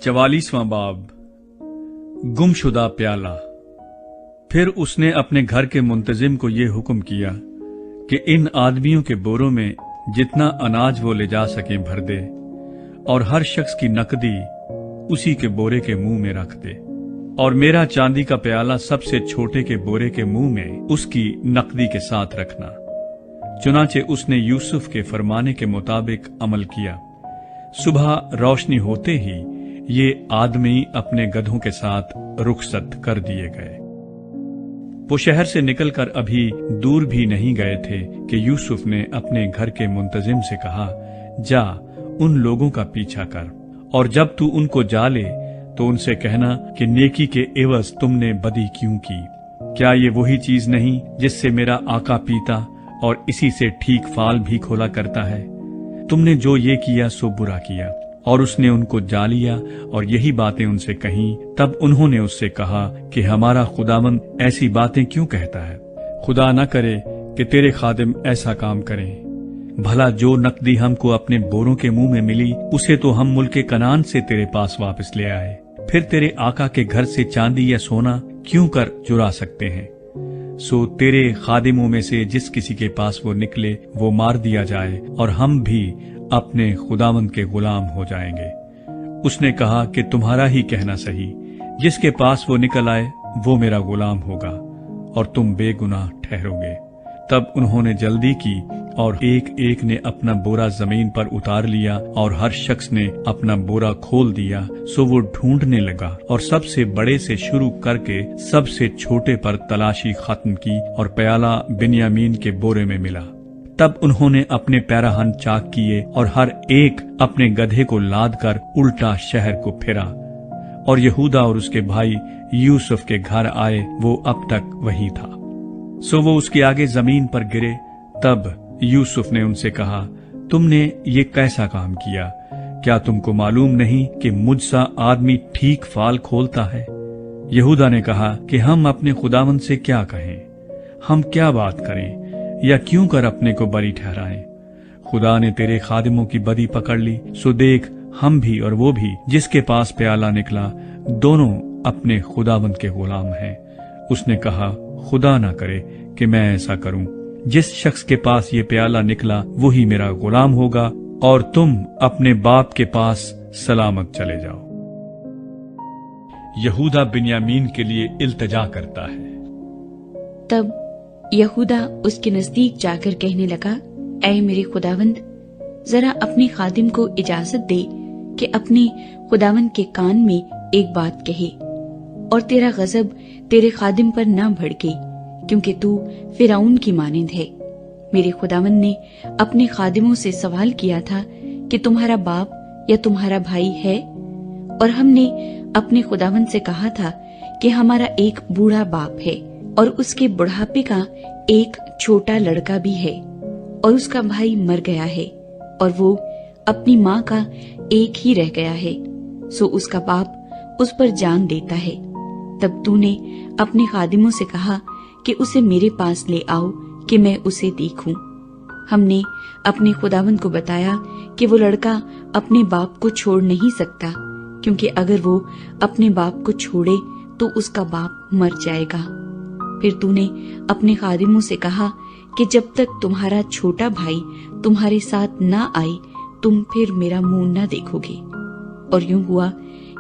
44वां बाब गुमशुदा प्याला। फिर उसने अपने घर के मुंतजिम को ये हुक्म किया कि इन आदमियों के बोरों में जितना अनाज वो ले जा सके भर दे और हर शख्स की नकदी उसी के बोरे के मुंह में रख दे, और मेरा चांदी का प्याला सबसे छोटे के बोरे के मुंह में उसकी नकदी के साथ रखना। चुनाचे उसने यूसुफ के फरमाने के मुताबिक अमल किया। सुबह रोशनी होते ही ये आदमी अपने गधों के साथ रुखसत कर दिए गए। वो शहर से निकलकर अभी दूर भी नहीं गए थे कि यूसुफ ने अपने घर के मुंतजिम से कहा, जा उन लोगों का पीछा कर, और जब तू उनको जा ले तो उनसे कहना कि नेकी के एवज तुमने बदी क्यों की? क्या ये वही चीज नहीं जिससे मेरा आका पीता और इसी से ठीक फाल भी खोला करता है? तुमने जो ये किया सो बुरा किया। और उसने उनको जा लिया और यही बातें उनसे कहीं। तब उन्होंने उससे कहा कि हमारा खुदावंद ऐसी बातें क्यों कहता है? खुदा न करे कि तेरे खादिम ऐसा काम करें। भला जो नकदी हमको अपने बोरों के मुंह में मिली उसे तो हम मुल्के कनान से तेरे पास वापस ले आए। फिर तेरे आका के घर से चांदी या सोना क्यों कर चुरा सकते हैं? सो तेरे खादिमों में से जिस किसी के पास वो निकले वो मार दिया जाए और हम भी अपने खुदावंद के गुलाम हो जाएंगे। उसने कहा कि तुम्हारा ही कहना सही, जिसके पास वो निकल आए वो मेरा गुलाम होगा और तुम बेगुनाह ठहरोगे। तब उन्होंने जल्दी की और एक एक ने अपना बोरा जमीन पर उतार लिया और हर शख्स ने अपना बोरा खोल दिया। सो वो ढूंढने लगा और सबसे बड़े से शुरू करके सबसे छोटे पर तलाशी खत्म की और प्याला बिन्यामीन के बोरे में मिला। तब उन्होंने अपने पैराहन चाक किए और हर एक अपने गधे को लाद कर उल्टा शहर को फिरा। और यहूदा और उसके भाई यूसुफ के घर आए, वो अब तक वही था। सो वो उसके आगे जमीन पर गिरे। तब यूसुफ ने उनसे कहा, तुमने ये कैसा काम किया? क्या तुमको मालूम नहीं कि मुझसा आदमी ठीक फाल खोलता है? यहूदा ने कहा कि हम अपने खुदावंद से क्या कहें? हम क्या बात करें या क्यों कर अपने को बरी ठहराएं? खुदा ने तेरे खादिमों की बदी पकड़ ली, सो देख हम भी और वो भी जिसके पास प्याला निकला दोनों अपने खुदावंद के गुलाम हैं। उसने कहा, खुदा ना करे कि मैं ऐसा करूं। जिस शख्स के पास ये प्याला निकला वही मेरा गुलाम होगा और तुम अपने बाप के पास सलामत चले जाओ। यहूदा बिन्यामीन के लिए इल्तिजा करता है। तब यहूदा उसके नजदीक जाकर कहने लगा, ऐ मेरे खुदावंद, जरा अपने खादिम को इजाजत दे कि अपने खुदावंद के कान में एक बात कहे और तेरा गजब तेरे खादिम पर न भड़के, क्योंकि तू फिरौन की मानिंद है। मेरे खुदावंद ने अपने खादिमों से सवाल किया था कि तुम्हारा बाप या तुम्हारा भाई है, और हमने अपने खुदावंद से कहा था कि हमारा एक बूढ़ा बाप है और उसके बुढ़ापे का एक छोटा लड़का भी है, और उसका भाई मर गया है और वो अपनी माँ का एक ही रह गया है। सो उसका बाप उस पर जान देता है। तब तूने अपने खादिमों से कहा कि उसे मेरे पास ले आओ कि मैं उसे देखूं। हमने अपने खुदावंद को बताया कि वो लड़का अपने बाप को छोड़ नहीं सकता, क्योंकि अगर वो अपने बाप को छोड़े तो उसका बाप मर जाएगा। फिर तूने अपने खादिमों से कहा कि जब तक तुम्हारा छोटा भाई तुम्हारे साथ न आए तुम फिर मेरा मुंह न देखोगे। और यूं हुआ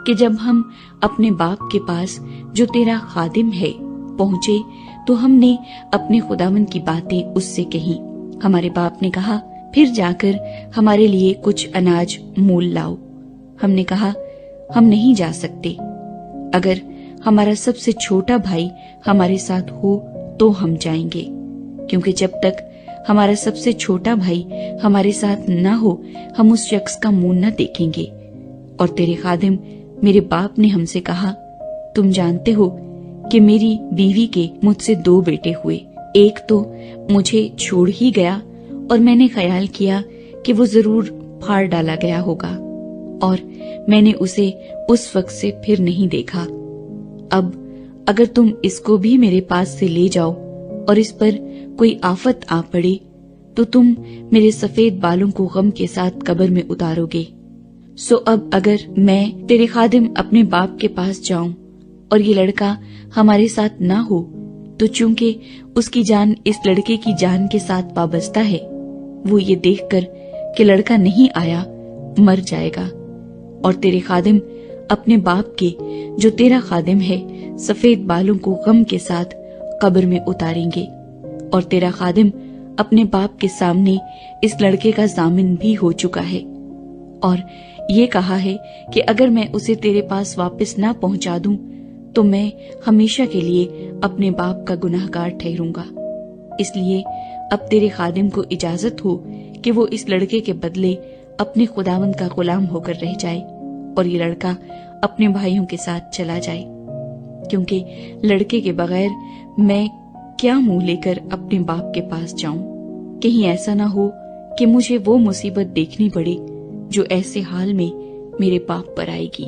कि जब हम अपने बाप के पास जो तेरा खादिम है पहुँचे तो हमने अपने खुदावंद की बातें उससे कही। हमारे बाप ने कहा, फिर जाकर हमारे लिए कुछ अनाज मोल लाओ। हमने कहा, हम नहीं जा सकते। अगर हमारा सबसे छोटा भाई हमारे साथ हो तो हम जाएंगे, क्योंकि जब तक हमारा सबसे छोटा भाई हमारे साथ न हो हम उस शख्स का मुंह न देखेंगे। और तेरे खादिम मेरे बाप ने हमसे कहा, तुम जानते हो कि मेरी बीवी के मुझसे 2 बेटे हुए। एक तो मुझे छोड़ ही गया और मैंने ख्याल किया कि वो जरूर फाड़ डाला गया होगा, और मैंने उसे उस वक्त से फिर नहीं देखा। अब अगर तुम इसको भी मेरे पास से ले जाओ और इस पर कोई आफत आ पड़े तो तुम मेरे सफेद बालों को गम के साथ कब्र में उतारोगे। सो अब अगर मैं तेरे खादिम अपने बाप के पास जाऊं और ये लड़का हमारे साथ ना हो, तो चूंकि उसकी जान इस लड़के की जान के साथ वाबस्ता है, वो ये देखकर कि लड़का नहीं आया मर जाएगा। और तेरे खादिम अपने बाप के, जो तेरा खादिम है, सफेद बालों को गम के साथ कब्र में उतारेंगे। और तेरा खादिम अपने बाप के सामने इस लड़के का जामिन भी हो चुका है और ये कहा है कि अगर मैं उसे तेरे पास वापस ना पहुंचा दूं तो मैं हमेशा के लिए अपने बाप का गुनाहगार ठहरूंगा। इसलिए अब तेरे खादिम को इजाजत हो कि वो इस लड़के के बदले अपने खुदावंद का गुलाम होकर रह जाए और ये लड़का अपने भाइयों के साथ चला जाए, क्योंकि लड़के के बगैर मैं क्या मुंह लेकर अपने बाप के पास जाऊं। कहीं ऐसा ना हो कि मुझे वो मुसीबत देखनी पड़े जो ऐसे हाल में मेरे बाप पर आएगी।